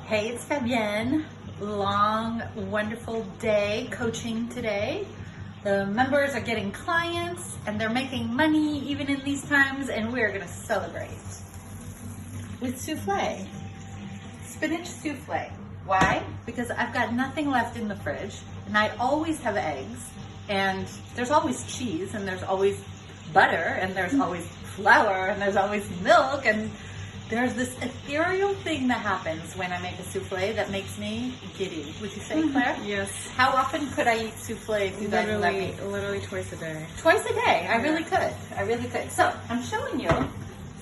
Hey, it's Fabienne. Long, wonderful day coaching today. The members are getting clients and they're making money even in these times, and we're gonna celebrate with souffle. Spinach souffle. Why? Because I've got nothing left in the fridge and I always have eggs and there's always cheese and there's always butter and there's always flour and there's always milk, and there's this ethereal thing that happens when I make a souffle that makes me giddy. Would you say, Claire? Yes. How often could I eat souffle if you guys let me? Literally twice a day. Twice a day. I really could. I really could. So I'm showing you.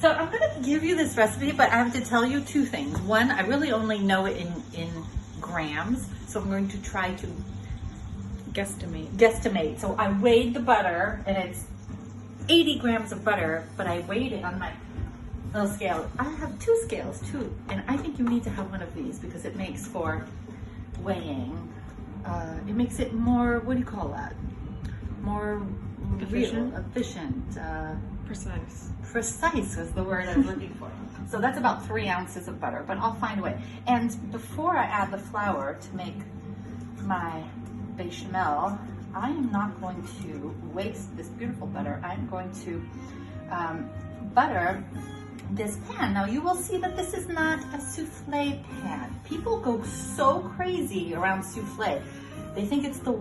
So I'm going to give you this recipe, but I have to tell you two things. One, I really only know it in grams, so I'm going to try to guesstimate. So I weighed the butter, and it's 80 grams of butter, but I weighed it on my little scale. I have two scales too, and I think you need to have one of these because it makes for weighing. It makes it more, what do you call that? More efficient. Precise was the word I was looking for. So that's about 3 ounces of butter, but I'll find a way. And before I add the flour to make my bechamel, I am not going to waste this beautiful butter. I'm going to butter this pan. Now you will see that this is not a souffle pan. People go so crazy around souffle. They think it's the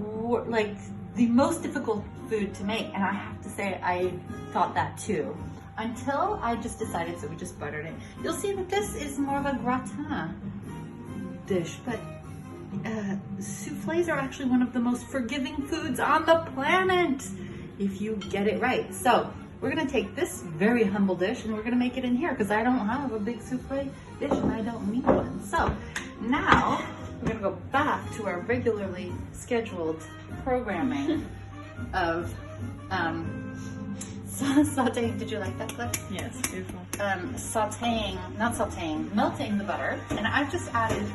most difficult food to make, and I have to say I thought that too. Until I just decided, so we just buttered it. You'll see that this is more of a gratin dish, but souffles are actually one of the most forgiving foods on the planet if you get it right. So we're gonna take this very humble dish and we're gonna make it in here because I don't have a big souffle dish and I don't need one. So now we're gonna go back to our regularly scheduled programming of sauteing. Did you like that, Claire? Yes, beautiful. Melting the butter, and I've just added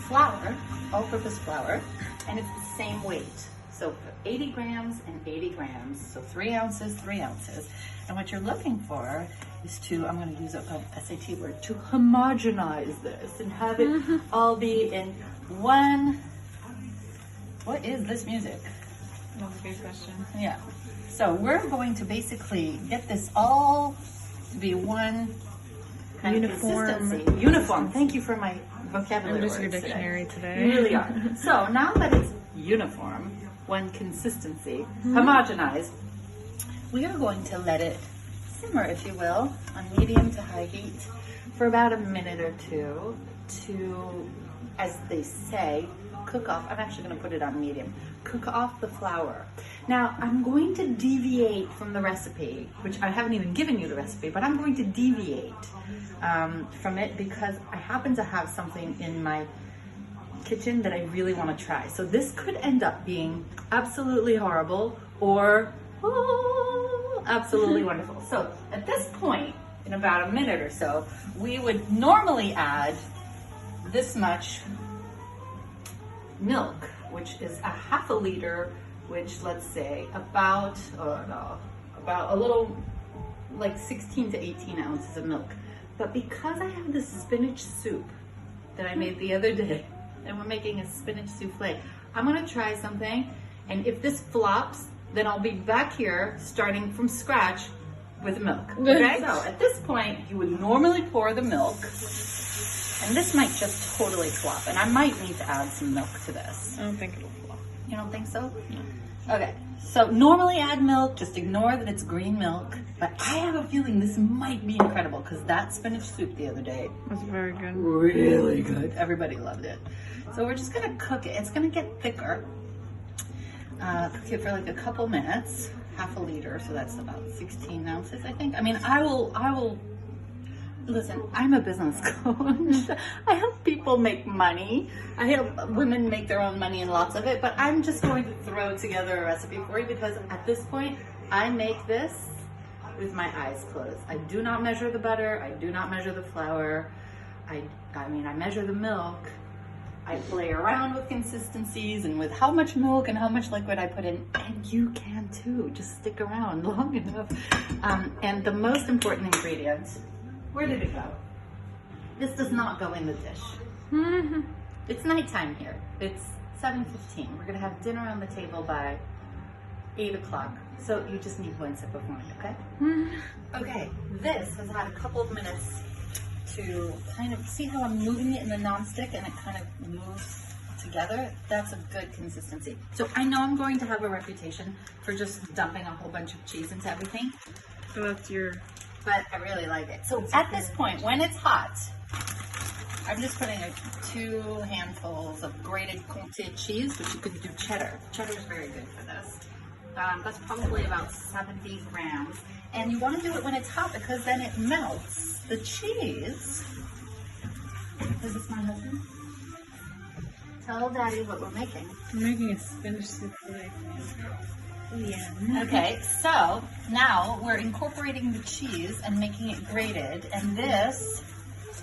flour, all-purpose flour, and it's the same weight. So 80 grams and 80 grams, so 3 ounces, 3 ounces. And what you're looking for is to, I'm going to use a SAT word, to homogenize this and have it all be in one. What is this music? That's a good question. Yeah. So we're going to basically get this all to be one kind of consistency. Uniform. Thank you for my vocabulary. I'm just your words dictionary today. You really are. So now that it's uniform, one consistency, homogenized, we are going to let it simmer, if you will, on medium to high heat for about a minute or two to, as they say, cook off. I'm actually going to put it on medium. Cook off the flour. Now, I'm going to deviate from the recipe, which I haven't even given you the recipe, but I'm going to deviate from it because I happen to have something in my kitchen that I really want to try. So this could end up being absolutely horrible or absolutely wonderful. So at this point, in about a minute or so, we would normally add this much milk, which is a half a liter, which let's say about a little like 16 to 18 ounces of milk. But because I have this spinach soup that I made the other day, and we're making a spinach souffle, I'm gonna try something, and if this flops, then I'll be back here starting from scratch with milk. Okay? So at this point, you would normally pour the milk, and this might just totally flop, and I might need to add some milk to this. I don't think it'll flop. You don't think so? No. Okay, so normally add milk, just ignore that it's green milk, but I have a feeling this might be incredible because that spinach soup the other day It was very good. really good. Everybody loved it. So we're just gonna cook it. It's gonna get thicker. Cook it for like a couple minutes, half a liter, so that's about 16 ounces, I think. I mean, I will, listen, I'm a business coach. I help people make money. I help women make their own money and lots of it, but I'm just going to throw together a recipe for you because at this point, I make this with my eyes closed. I do not measure the butter. I do not measure the flour. I measure the milk. I play around with consistencies and with how much milk and how much liquid I put in, and you can too. Just stick around long enough. And the most important ingredient, where did it go? This does not go in the dish. It's nighttime here. It's 7:15. We're gonna have dinner on the table by 8 o'clock. So you just need one sip of wine, okay? Okay, this has had a couple of minutes to kind of see how I'm moving it in the nonstick and it kind of moves together. That's a good consistency. So I know I'm going to have a reputation for just dumping a whole bunch of cheese into everything, So that's your. but I really like it. So at this point, when it's hot, I'm just putting 2 handfuls of grated Comté cheese, which you could do cheddar. Cheddar is very good for this. That's probably about 70 grams. And you want to do it when it's hot because then it melts the cheese. Is this my husband? Tell Daddy what we're making. I'm making a spinach soufflé. Oh yeah. Okay, so now we're incorporating the cheese and making it grated. And this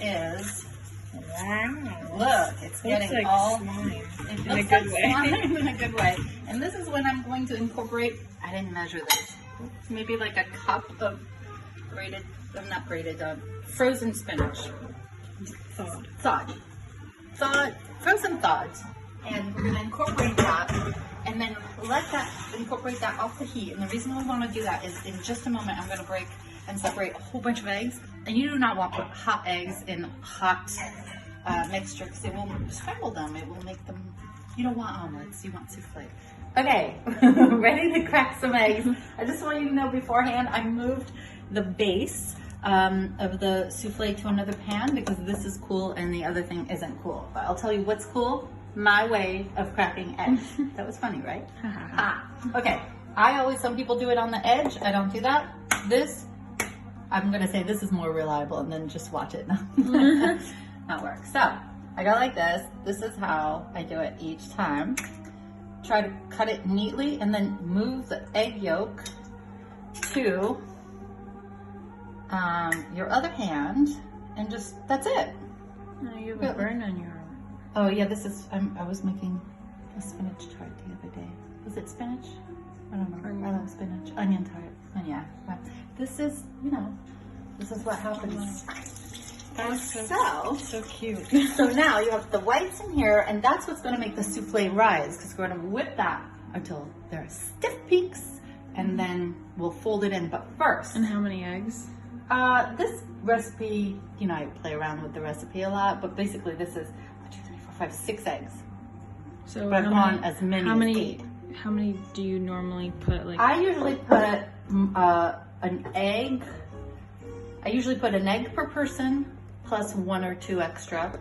is, Wow. look, it's getting Looks like all... slime. It In a looks good like way. slime in a good way. And this is when I'm going to incorporate, I didn't measure this, maybe like a cup of grated, not grated, frozen spinach. Thawed. Thawed, frozen thawed. And we're gonna incorporate that and then incorporate that off the heat. And the reason we wanna do that is in just a moment, I'm gonna break and separate a whole bunch of eggs. And you do not want to put hot eggs in hot mixture because it will scramble them. It will make them, you don't want omelets, you want souffle. Okay, ready to crack some eggs. I just want you to know beforehand, I moved the base of the souffle to another pan because this is cool and the other thing isn't cool. But I'll tell you what's cool, my way of cracking eggs. That was funny, right? Okay, some people do it on the edge. I don't do that. I'm gonna say this is more reliable and then just watch it not work. So I go like this. This is how I do it each time. Try to cut it neatly and then move the egg yolk to your other hand and just, that's it. No, you have a burn on your arm. Oh yeah, this is, I was making a spinach tart the other day. Was it spinach? I don't remember. I love spinach. Onion tart. And yeah, but this is, this is what happens. And So cute. so now you have the whites in here, and that's what's going to make the souffle rise, because we're going to whip that until there are stiff peaks, and then we'll fold it in. But first, And how many eggs? this recipe, I play around with the recipe a lot, but basically this is 1, 2, 3, 4, 5, 6 eggs. So But I want as many as 8. How many do you normally put? Like I usually put an egg. I usually put an egg per person, plus 1 or 2 extra,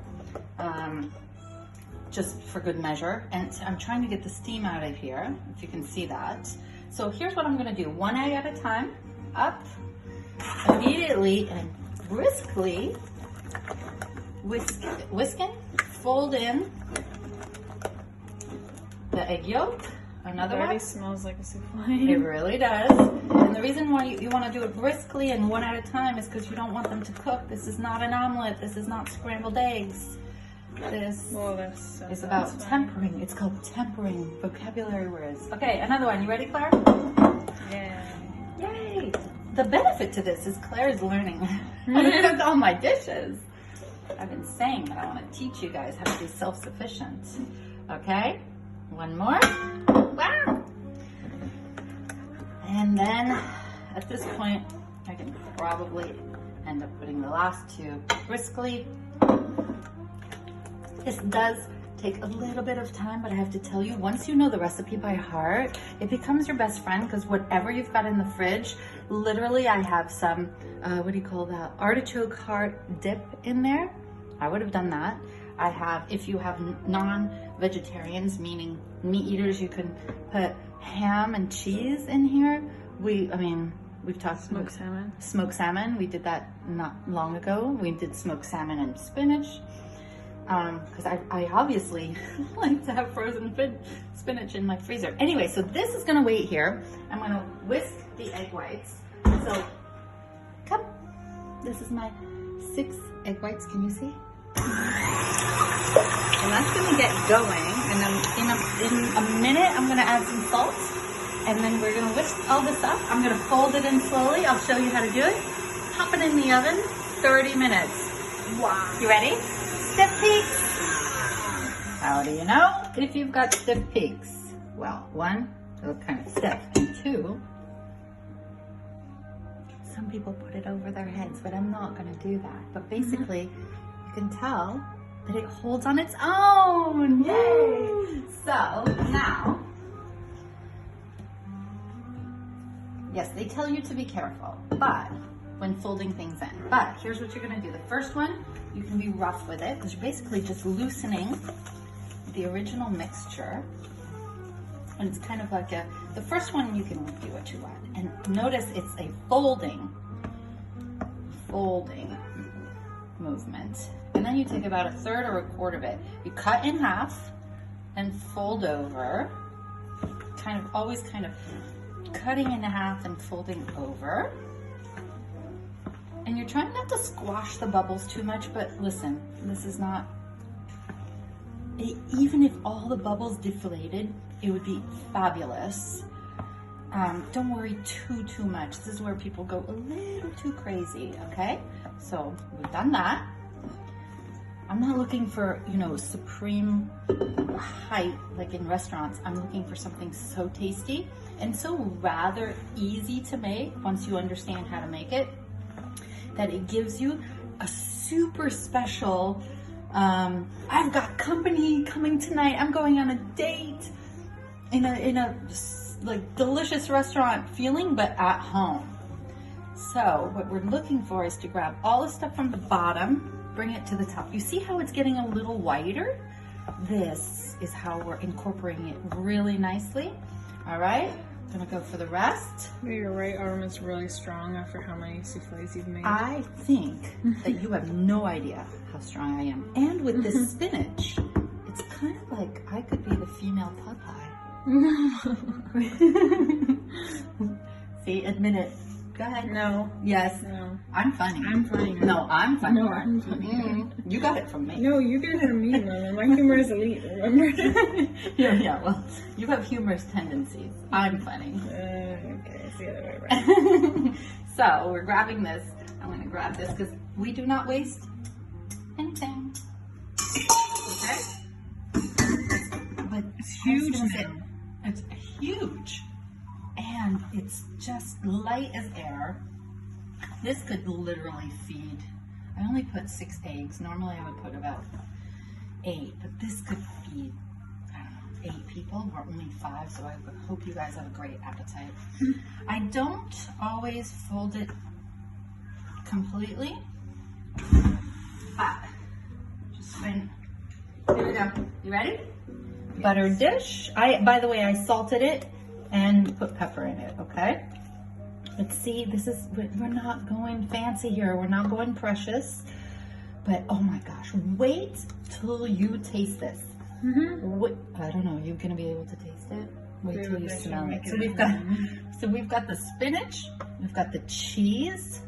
just for good measure. And I'm trying to get the steam out of here, if you can see that. So here's what I'm gonna do. 1 egg at a time, up, immediately and briskly, whisking, fold in the egg yolk. Another it already one. smells like a It souffle. really does. And the reason why you want to do it briskly and 1 at a time is because you don't want them to cook. This is not an omelet. This is not scrambled eggs. This Whoa, that's so is about satisfying. tempering. It's called tempering. Vocabulary words. Okay, another one. You ready, Claire? Yeah. Yay! The benefit to this is Claire's learning how to cook all my dishes. I've been saying that I want to teach you guys how to be self-sufficient. Okay? 1 more. Wow. And then at this point, I can probably end up putting the last 2 briskly. This does take a little bit of time, but I have to tell you, once you know the recipe by heart, it becomes your best friend, because whatever you've got in the fridge, literally I have some, artichoke heart dip in there. I would have done that. I have, if you have non-vegetarians, meaning meat eaters, you can put ham and cheese in here. We've talked Smoked salmon. Smoked salmon. We did that not long ago. We did smoked salmon and spinach. Because I obviously like to have frozen spinach in my freezer. Anyway, so this is gonna wait here. I'm gonna whisk the egg whites. So, come. This is my 6 egg whites. Can you see? And that's gonna get going, and then in a minute I'm gonna add some salt, and then we're gonna whisk all this up. I'm gonna fold it in slowly. I'll show you how to do it. Pop it in the oven, 30 minutes. Wow. You ready? Step peaks. How do you know if you've got stiff peaks? Well, one, they look kind of stiff, and two, some people put it over their heads, but I'm not gonna do that. But basically, you can tell that it holds on its own. Yay! So now, yes, they tell you to be careful, but when folding things in. But here's what you're gonna do. The first one, you can be rough with it because you're basically just loosening the original mixture. And it's kind of like the first one you can do what you want. And notice it's a folding movement. And then you take about a third or a quarter of it. You cut in half and fold over, always cutting in half and folding over. And you're trying not to squash the bubbles too much, but listen, this is not, even if all the bubbles deflated, it would be fabulous. Don't worry too much. This is where people go a little too crazy, okay? So we've done that. I'm not looking for, supreme height like in restaurants. I'm looking for something so tasty and so rather easy to make once you understand how to make it, that it gives you a super special, I've got company coming tonight, I'm going on a date, in a like delicious restaurant feeling, but at home. So what we're looking for is to grab all the stuff from the bottom, bring it to the top. You see how it's getting a little whiter? This is how we're incorporating it really nicely. All right, I'm gonna go for the rest. Your right arm is really strong after how many souffles you've made. I think that you have no idea how strong I am. And with this spinach, it's kind of like I could be the female Popeye. See, admit it. Go ahead. No. Yes. No. I'm funny. I'm funny. No, I'm funny. No, I'm funny. You got it from me. No, you get it from me, Mama. My humor is elite, remember? Yeah, well, you have humorous tendencies. I'm funny. Okay, it's the other way around. So we're grabbing this. I'm going to grab this because we do not waste anything. Okay? But It's huge now. It's huge. And it's just light as air. This could literally feed. I only put 6 eggs. Normally I would put about 8, but this could feed, I don't know, 8 people. We're only 5, so I hope you guys have a great appetite. I don't always fold it completely, but just spin. Here we go. You ready? Buttered dish. By the way, I salted it and put pepper in it, okay? But see, we're not going fancy here. We're not going precious. But oh my gosh, wait till you taste this. I don't know, you're gonna be able to taste it? Wait till you smell it. So we've got the spinach, we've got the cheese.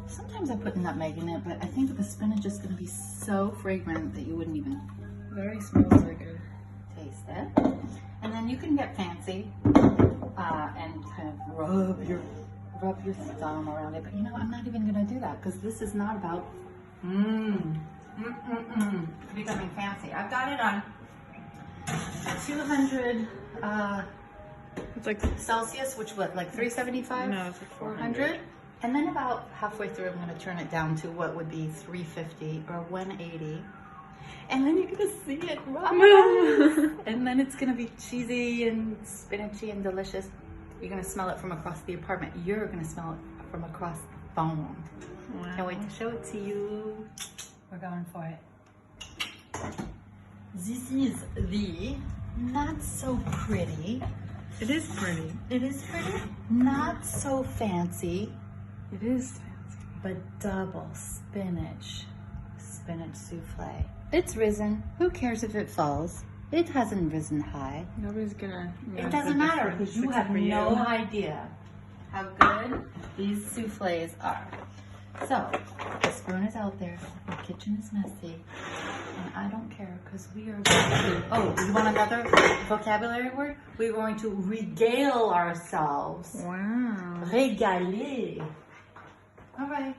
Sometimes I put nutmeg in it, but I think the spinach is gonna be so fragrant that you wouldn't even It already smells really good. taste it. And then you can get fancy and kind of rub your thumb around it. But I'm not even gonna do that because this is not about becoming fancy. I've got it on 200 It's like Celsius, which like 375? No, it's like 400. And then about halfway through, I'm gonna turn it down to what would be 350 or 180. And then you're gonna see it rise. And then it's gonna be cheesy and spinachy and delicious. You're gonna smell it from across the apartment. You're gonna smell it from across the phone. Wow. Can't wait to show it to you. We're going for it. This is the not so pretty. It is pretty. It is pretty. Not so fancy, It is fancy. but double spinach souffle. It's risen. Who cares if it falls? It hasn't risen high. Nobody's gonna. It doesn't matter because you have no idea how good these souffles are. So, the spoon is out there, the kitchen is messy, and I don't care because we are going to, oh, you want another vocabulary word? We're going to regale ourselves. Wow. Régaler. All right.